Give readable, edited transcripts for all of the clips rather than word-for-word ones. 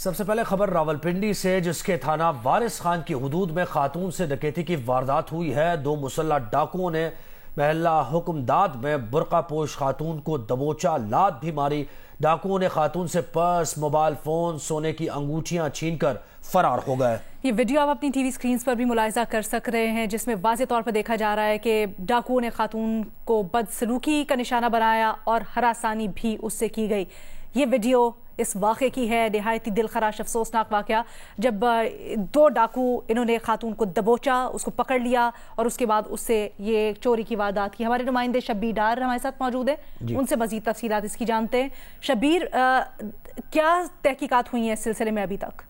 सबसे पहले खबर रावलपिंडी से, जिसके थाना वारिस खान की हुदूद में खातून से डकैती की वारदात हुई है। दो मुसल्लह डाकुओं ने महल्ला हुक्मदाद में बुर्का पोश खातून को दबोचा, लात भी मारी। डाकुओं ने खातून से पर्स, मोबाइल फोन, सोने की अंगूठियां छीनकर फरार हो गए। ये वीडियो आप अपनी टीवी स्क्रीन पर भी मुलाहिजा कर सक रहे हैं, जिसमें वाज़े तौर पर देखा जा रहा है कि डाकुओं ने खातून को बदसलूकी का निशाना बनाया और हरासानी भी उससे की गई। ये वीडियो इस वाक़े की है, निहायती दिलखराश अफसोसनाक वाक़या, जब दो डाकू इन्होंने खातून को दबोचा, उसको पकड़ लिया और उसके बाद उससे ये चोरी की वारदात की। हमारे नुमाइंदे शब्बीर डार हमारे साथ मौजूद है, उनसे मज़ीद तफसीलात इसकी जानते हैं। शब्बीर, क्या तहकीकात हुई हैं इस सिलसिले में अभी तक?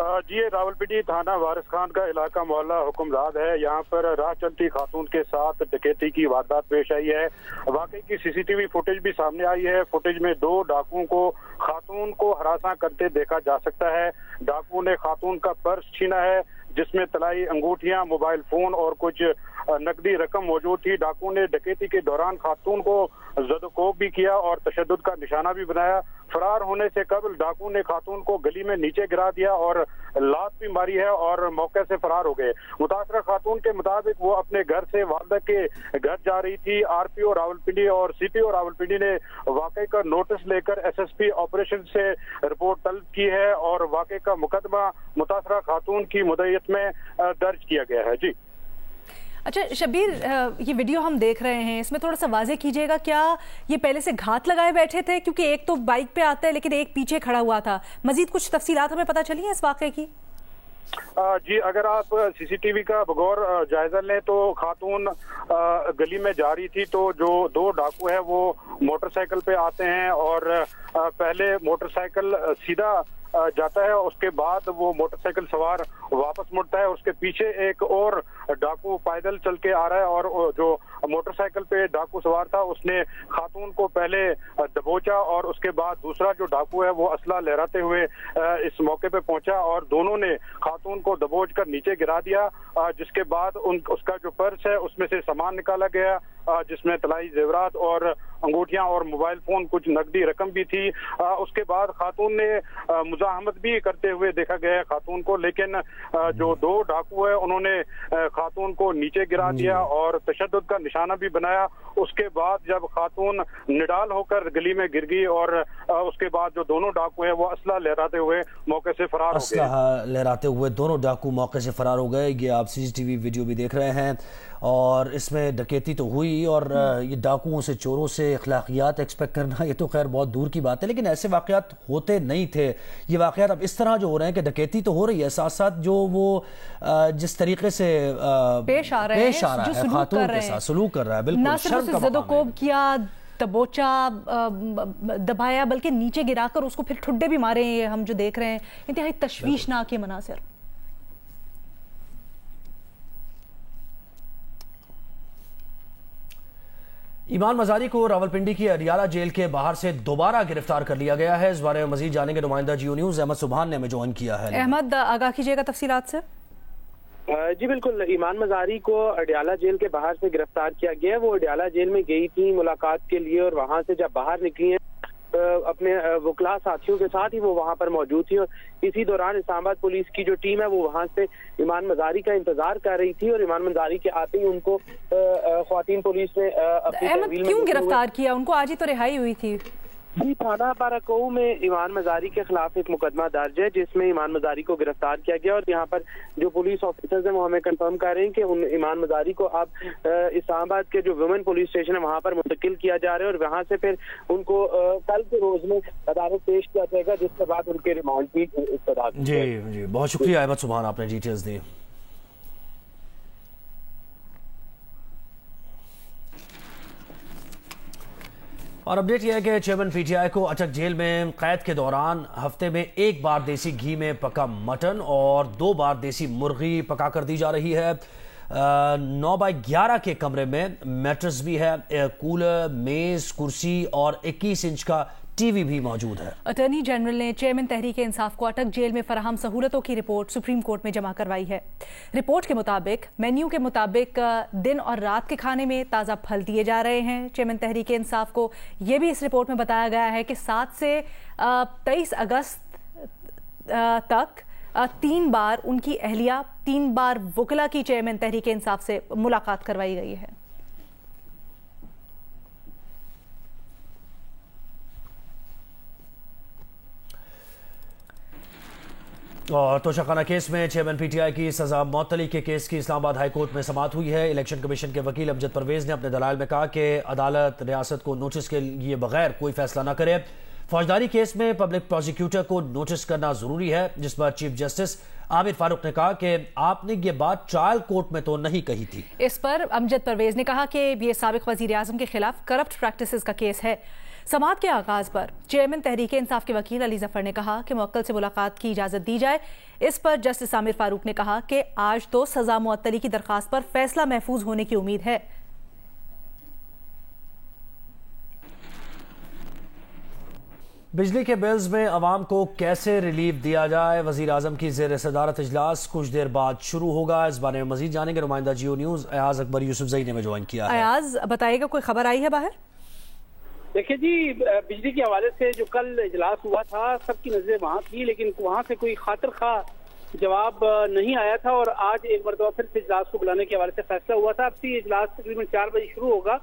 जी, रावलपिंडी थाना वारिस खान का इलाका मोहल्ला हुक्मदाद है। यहाँ पर राह चलती खातून के साथ डकैती की वारदात पेश आई है। वाकई की सीसीटीवी फुटेज भी सामने आई है। फुटेज में दो डाकुओं को खातून को हरासा करते देखा जा सकता है। डाकुओं ने खातून का पर्स छीना है, जिसमें तलाई अंगूठियां, मोबाइल फोन और कुछ नकदी रकम मौजूद थी। डाकुओं ने डकैती के दौरान खातून को जदोकोब भी किया और तशद्दुद का निशाना भी बनाया। फरार होने से कबल डाकुओं ने खातून को गली में नीचे गिरा दिया और लात भी मारी है और मौके से फरार हो गए। मुतासरा खातून के मुताबिक वो अपने घर से वालदा के घर जा रही थी। आरपीओ रावलपिंडी और सीपीओ रावलपिंडी ने वाकई का नोटिस लेकर एसएसपी ऑपरेशन से रिपोर्ट तलब की है और वाकई का मुकदमा मुतासरा खातून की मुद्दत में दर्ज किया गया है। जी अच्छा शब्बीर, ये वीडियो हम देख रहे हैं, इसमें थोड़ा सा वाजे कीजिएगा, क्या ये पहले से घात लगाए बैठे थे? क्योंकि एक तो बाइक पे आता है लेकिन एक पीछे खड़ा हुआ था। मजीद कुछ तफसीलात हमें पता चली है इस वाकये की? जी, अगर आप सीसीटीवी का बगौर जायजा लें तो खातून गली में जा रही थी, तो जो दो डाकू है वो मोटरसाइकिल पे आते हैं और पहले मोटरसाइकिल सीधा जाता है, उसके बाद वो मोटरसाइकिल सवार वापस मुड़ता है। उसके पीछे एक और डाकू पैदल चल के आ रहा है और जो मोटरसाइकिल पे डाकू सवार था उसने खातून को पहले दबोचा और उसके बाद दूसरा जो डाकू है वो असला लहराते हुए इस मौके पे पहुंचा और दोनों ने खातून को दबोच कर नीचे गिरा दिया। जिसके बाद उसका जो पर्स है उसमें से सामान निकाला गया, जिसमें तलाई जेवरात और अंगूठियां और मोबाइल फोन, कुछ नकदी रकम भी थी। उसके बाद खातून ने मुजाहमत भी करते हुए देखा गया खातून को, लेकिन जो दो डाकू है उन्होंने खातून को नीचे गिरा दिया और तशद्दुद का निशाना भी बनाया। उसके बाद जब खातून निडाल होकर गली में गिर गई और उसके बाद जो दोनों डाकू है वो असला लहराते हुए मौके से फरार हो गए। असला लहराते हुए दोनों डाकू मौके से फरार हो गए। ये आप सीसीटीवी वीडियो भी देख रहे हैं और इसमें डकैती तो हुई और ये डाकुओं से, चोरों से अखलाकियात एक्सपेक्ट करना ये तो खैर बहुत दूर की बात है, लेकिन ऐसे वाकयात होते नहीं थे। ये वाकयात अब इस तरह जो हो रहे हैं कि डकैती तो हो रही है, साथ साथ जो वो जिस तरीके से पेश आ रहा है खातून के साथ सलूक कर रहा है, बिल्कुल शर्म का मकाम है। किया, दबोचा, दबाया, बल्कि नीचे गिराकर उसको फिर ठुड्डे भी मारे। ये हम जो देख रहे हैं इंतहाई तशवीशनाक मनासिर। ईमान मजारी को रावलपिंडी की अडियाला जेल के बाहर से दोबारा गिरफ्तार कर लिया गया है। इस बारे में मजीद जानेंगे नुमाइंदा जियो न्यूज़ अहमद सुबहान ने हमें ज्वाइन किया है। अहमद, आगाह कीजिएगा तफसीलात से। जी बिल्कुल, ईमान मजारी को अडियाला जेल के बाहर से गिरफ्तार किया गया। वो अडियाला जेल में गई थी मुलाकात के लिए और वहां से जब बाहर निकली है अपने वकला साथियों के साथ ही वो वहां पर मौजूद थी और इसी दौरान इस्लामाबाद पुलिस की जो टीम है वो वहां से ईमान मजारी का इंतजार कर रही थी और ईमान मजारी के आते ही उनको ख्वातीन पुलिस ने अपनी क्यों गिरफ्तार किया? उनको आज ही तो रिहाई हुई थी। जी, थाना बाराकोऊ में ईमान मजारी के खिलाफ एक मुकदमा दर्ज है जिसमें ईमान मजारी को गिरफ्तार किया गया और यहाँ पर जो पुलिस ऑफिसर्स हैं वो हमें कंफर्म कर रहे हैं कि उन ईमान मजारी को अब इस्लामाबाद के जो वुमेन पुलिस स्टेशन है वहाँ पर मुंतकिल किया जा रहा है और वहाँ से फिर उनको कल के रोज में अदालत पेश किया जाएगा, जिसके बाद उनके रिमांड की इस्तदा। जी, बहुत शुक्रिया अहमद सुबहान, आपने डिटेल्स दी। और अपडेट यह है कि चेयरमैन पीटीआई को अटक जेल में कैद के दौरान हफ्ते में एक बार देसी घी में पका मटन और 2 बार देसी मुर्गी पका कर दी जा रही है। 9x11 के कमरे में मैट्रेस भी है, कूलर, मेज, कुर्सी और 21 इंच का टीवी भी मौजूद है। अटॉर्नी जनरल ने चेयरमैन तहरीक इंसाफ को अटक जेल में फराहम सहूलतों की रिपोर्ट सुप्रीम कोर्ट में जमा करवाई है। रिपोर्ट के मुताबिक मेन्यू के मुताबिक दिन और रात के खाने में ताज़ा फल दिए जा रहे हैं। चेयरमैन तहरीक इंसाफ को यह भी इस रिपोर्ट में बताया गया है कि 7 से 23 अगस्त तक 3 बार उनकी अहलिया, 3 बार वकला की चेयरमैन तहरीक इंसाफ से मुलाकात करवाई गई है। और तोशाखाना केस में चेयरमैन पीटीआई की सजा मौतली के केस की इस्लामाबाद हाई कोर्ट में समाअत हुई है। इलेक्शन कमीशन के वकील अमजद परवेज ने अपने दलाइल में कहा कि अदालत रियासत को नोटिस के लिए बगैर कोई फैसला न करे। फौजदारी केस में पब्लिक प्रोसिक्यूटर को नोटिस करना जरूरी है, जिस पर चीफ जस्टिस आमिर फारूक ने कहा कि आपने ये बात ट्रायल कोर्ट में तो नहीं कही थी। इस पर अमजद परवेज ने कहा कि ये साबिक वजीर आजम के खिलाफ करप्ट प्रैक्टिसेस का केस है। समाअत के आगाज पर चेयरमैन तहरीक इंसाफ के वकील अली जफर ने कहा कि मुवक्किल से मुलाकात की इजाजत दी जाए। इस पर जस्टिस आमिर फारूक ने कहा कि आज तो सजा मुअत्तली की दरखास्त पर फैसला महफूज होने की उम्मीद है। बिजली के बिल्स में अवाम को कैसे रिलीफ दिया जाए, वजीर आजम की जेर सदारत इजलास कुछ देर बाद शुरू होगा। इस बारे में मजीद जानेंगे नुमाइंदा जियो न्यूज अयाज अकबर यूसुफजई ने ज्वाइन किया है। अयाज बताइएगा, कोई खबर आई है बाहर? देखिए जी, बिजली के हवाले से जो कल इजलास हुआ था सबकी नजरें वहाँ थी, लेकिन वहाँ से कोई खातिर खा जवाब नहीं आया था और आज एक मरतबा फिर से इजलास को बुलाने के हवाले से फैसला हुआ था। अब से इजलास तकरीबन 4 बजे शुरू होगा।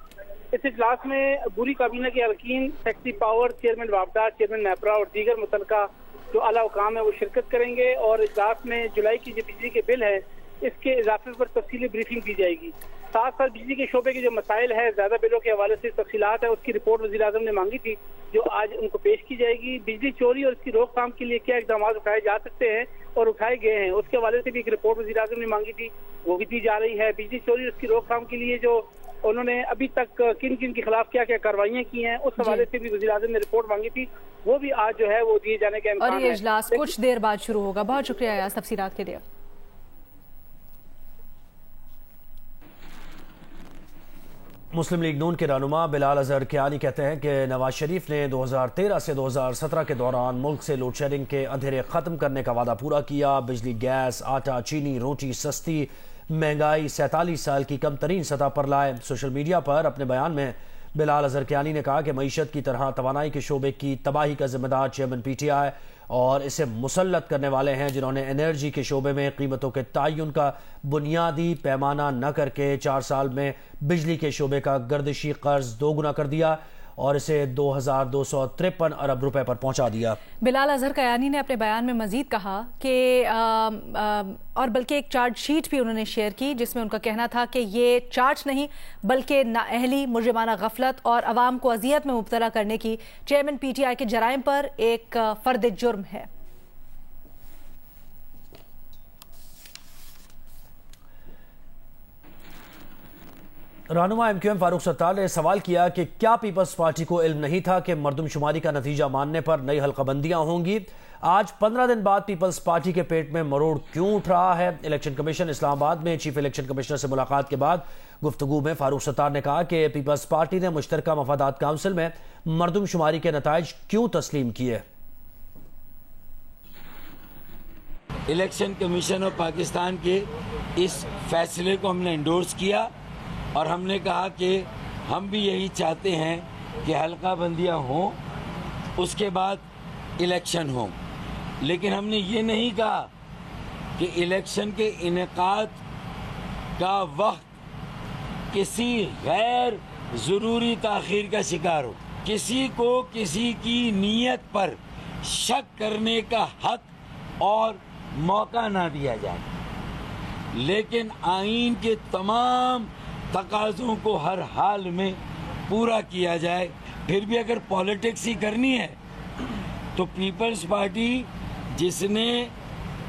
इस इजलास में बुरी काबीना के अरकीन, सेक्रेटरी पावर, चेयरमैन वापडा, चेयरमैन नेपरा और दीगर मुतलका जो आला हुकाम है वो शिरकत करेंगे और इजलास में जुलाई की जो बिजली के बिल है इसके इजाफे पर तफसीली ब्रीफिंग दी जाएगी। साथ साथ बिजली के शोबे के जो मसाइल है, ज्यादा बिलों के हवाले से तफसीलात है, उसकी रिपोर्ट वज़ीर आज़म ने मांगी थी जो आज उनको पेश की जाएगी। बिजली चोरी और इसकी रोकथाम के लिए क्या इकदाम उठाए जा सकते हैं और उठाए गए हैं, उसके हवाले से भी एक रिपोर्ट वज़ीर आज़म ने मांगी थी, वो भी दी जा रही है। बिजली चोरी और इसकी रोकथाम के लिए जो उन्होंने अभी तक किन किन के खिलाफ क्या क्या कार्रवाइयां की हैं उस हवाले से भी वज़ीर आज़म ने रिपोर्ट मांगी थी, वो भी आज जो है वो दिए जाने का इम्कान है। और ये इजलास कुछ देर बाद शुरू होगा। बहुत शुक्रिया यार तफसीलात के लिए। मुस्लिम लीग नून के रहनुमा बिलाल अजहर कियानी कहते हैं कि नवाज शरीफ ने 2013 से 2017 के दौरान मुल्क से लोड शेडिंग के अंधेरे खत्म करने का वादा पूरा किया। बिजली, गैस, आटा, चीनी, रोटी सस्ती, महंगाई 47 साल की कम तरीन सतह पर लाए। सोशल मीडिया पर अपने बयान में बिलाल अजहर कियानी ने कहा कि मईशत की तरह तवानाई के शोबे की तबाही का जिम्मेदार चेयरमैन पीटीआई और इसे मुसल्लत करने वाले हैं जिन्होंने एनर्जी के शोबे में कीमतों के तयन का बुनियादी पैमाना न करके 4 साल में बिजली के शोबे का गर्दिशी कर्ज 2 गुना कर दिया और इसे 2253 अरब रुपए पर पहुंचा दिया। बिलाल अजहर कियानी ने अपने बयान में मजीद कहा कि और बल्कि एक चार्ज शीट भी उन्होंने शेयर की जिसमें उनका कहना था कि ये चार्ज नहीं बल्कि नाअहली, मुजरिमाना गफलत और अवाम को अजियत में मुब्तला करने की चेयरमैन पीटीआई के जराइम पर एक फर्द जुर्म है। रहनुमा एमक्यूएम फारूक सत्तार ने सवाल किया कि क्या पीपल्स पार्टी को इल्म नहीं था कि मरदमशुमारी का नतीजा मानने पर नई हल्काबंदियां होंगी। आज 15 दिन बाद पीपल्स पार्टी के पेट में मरोड़ क्यों उठ रहा है। इलेक्शन कमीशन इस्लामाबाद में चीफ इलेक्शन कमिश्नर से मुलाकात के बाद गुफ्तगू में फारूक सत्तार ने कहा कि पीपल्स पार्टी ने मुश्तरका मफादात काउंसिल में मरदमशुमारी के नताइज क्यों तस्लीम किए। इलेक्शन कमीशन ऑफ पाकिस्तान के इस फैसले को हमने एंडोर्स किया और हमने कहा कि हम भी यही चाहते हैं कि हल्का बंदियाँ हों, उसके बाद इलेक्शन हो। लेकिन हमने ये नहीं कहा कि इलेक्शन के इनेकाद का वक्त किसी गैर ज़रूरी ताख़ीर का शिकार हो। किसी को किसी की नीयत पर शक करने का हक और मौका ना दिया जाए, लेकिन आईन के तमाम तकाज़ों को हर हाल में पूरा किया जाए। फिर भी अगर पॉलिटिक्स ही करनी है तो पीपल्स पार्टी जिसने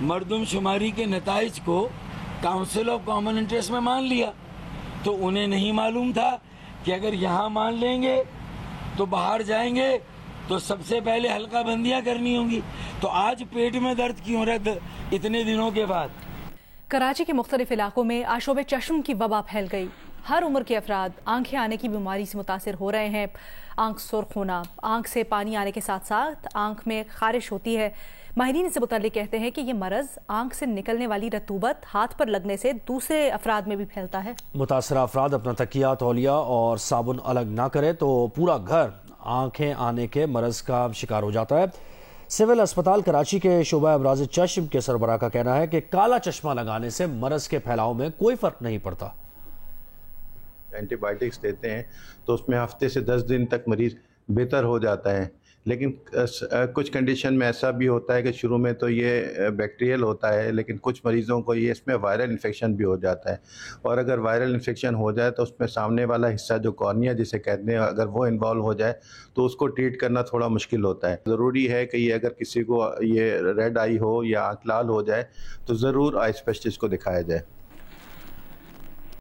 मरदमशुमारी के नताइज को काउंसिल ऑफ कॉमन इंटरेस्ट में मान लिया, तो उन्हें नहीं मालूम था कि अगर यहाँ मान लेंगे तो बाहर जाएंगे तो सबसे पहले हल्का बंदियाँ करनी होंगी। तो आज पेट में दर्द क्यों हो रहा है इतने दिनों के बाद। कराची के मुख्तलिफ इलाकों में आशोब चश्म की वबा फैल गई। हर उम्र के अफराद आंखें आने की बीमारी से मुतासिर हो रहे हैं। आंख सुर्ख होना, आंख से पानी आने के साथ साथ आंख में खारिश होती है। माहिरीन से मुताल्लिक कहते हैं कि ये मरज़ आंख से निकलने वाली रतूबत हाथ पर लगने से दूसरे अफराद में भी फैलता है। मुतासरा अफराद अपना तकिया, तौलिया और साबुन अलग ना करे तो पूरा घर आंखें आने के मरज़ का शिकार हो जाता है। सिविल अस्पताल कराची के शोबा अमराज चश्म के सरबराह का कहना है कि काला चश्मा लगाने से मरज के फैलाव में कोई फर्क नहीं पड़ता। एंटीबायोटिक्स देते हैं तो उसमें हफ्ते से 10 दिन तक मरीज बेहतर हो जाता है, लेकिन कुछ कंडीशन में ऐसा भी होता है कि शुरू में तो ये बैक्टीरियल होता है, लेकिन कुछ मरीज़ों को ये इसमें वायरल इन्फेक्शन भी हो जाता है। और अगर वायरल इन्फेक्शन हो जाए तो उसमें सामने वाला हिस्सा जो कॉर्निया जिसे कहते हैं, अगर वो इन्वॉल्व हो जाए तो उसको ट्रीट करना थोड़ा मुश्किल होता है। ज़रूरी है कि ये अगर किसी को ये रेड आई हो या आँख लाल हो जाए तो ज़रूर आई स्पेशलिस्ट को दिखाया जाए।